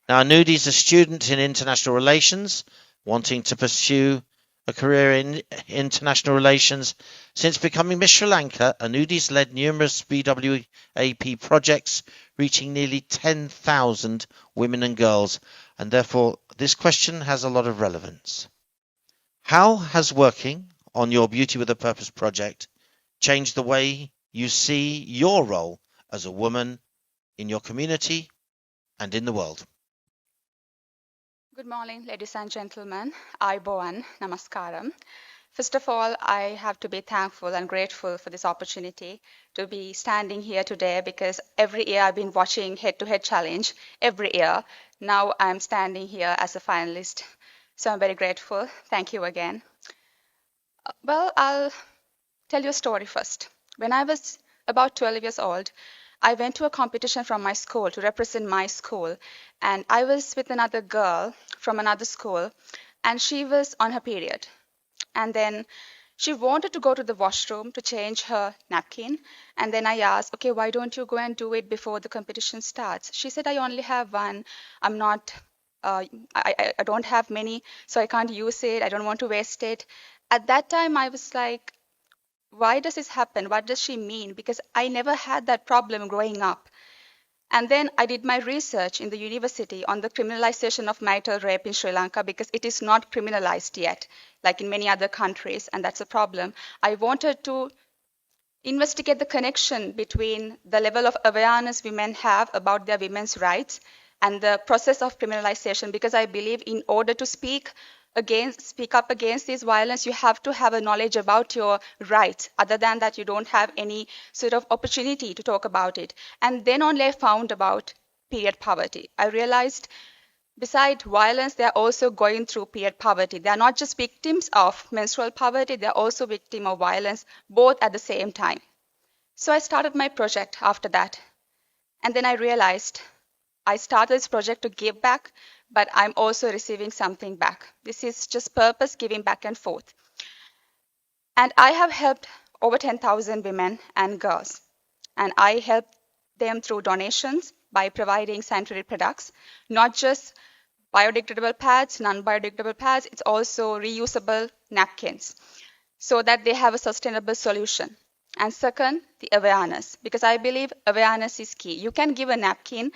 Now, Anudi is a student in international relations, wanting to pursue a career in international relations. Since becoming Miss Sri Lanka, Anudi's led numerous BWAP projects, reaching nearly 10,000 women and girls, and therefore this question has a lot of relevance. How has working on your Beauty with a Purpose project changed the way you see your role as a woman in your community and in the world? Good morning, ladies and gentlemen. Ayubowan, Namaskaram. First of all, I have to be thankful and grateful for this opportunity to be standing here today because every year I've been watching Head to Head Challenge every year. Now I'm standing here as a finalist. So I'm very grateful. Thank you again. Well, I'll tell you a story first. When I was about 12 years old, I went to a competition from my school to represent my school, and I was with another girl from another school, and she was on her period. And then she wanted to go to the washroom to change her napkin. And then I asked, okay, why don't you go and do it before the competition starts? She said, I only have one. I'm not, I don't have many, so I can't use it. I don't want to waste it. At that time, I was like, why does this happen? What does she mean? Because I never had that problem growing up. And then I did my research in the university on the criminalization of marital rape in Sri Lanka because it is not criminalized yet, like in many other countries, and that's a problem. I wanted to investigate the connection between the level of awareness women have about their women's rights and the process of criminalization, because I believe in order to speak up against this violence, you have to have a knowledge about your rights. Other than that, you don't have any sort of opportunity to talk about it. And then only I found about period poverty. I realized besides violence, they are also going through period poverty. They are not just victims of menstrual poverty, they are also victims of violence, both at the same time. So I started my project after that. And then I realized I started this project to give back, but I'm also receiving something back. This is just purpose giving back and forth. And I have helped over 10,000 women and girls. And I help them through donations by providing sanitary products, not just biodegradable pads, non-biodegradable pads, it's also reusable napkins so that they have a sustainable solution. And second, the awareness, because I believe awareness is key. You can give a napkin,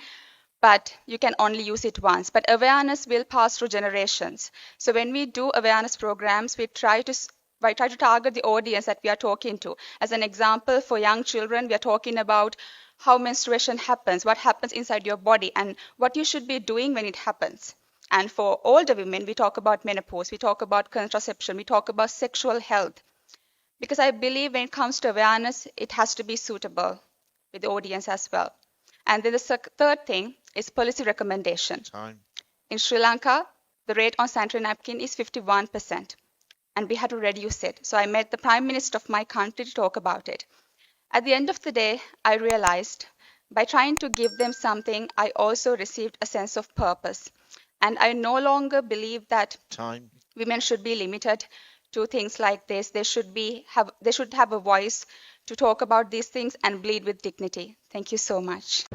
but you can only use it once. But awareness will pass through generations. So when we do awareness programs, we try to target the audience that we are talking to. As an example, for young children, we are talking about how menstruation happens, what happens inside your body, and what you should be doing when it happens. And for older women, we talk about menopause, we talk about contraception, we talk about sexual health. Because I believe when it comes to awareness, it has to be suitable with the audience as well. And then the third thing is policy recommendation. Time. In Sri Lanka, the rate on sanitary napkin is 51%, and we had to reduce it. So I met the Prime Minister of my country to talk about it. At the end of the day, I realized by trying to give them something, I also received a sense of purpose. And I no longer believe that Time. women should be limited to things like this. They should have a voice to talk about these things and bleed with dignity. Thank you so much.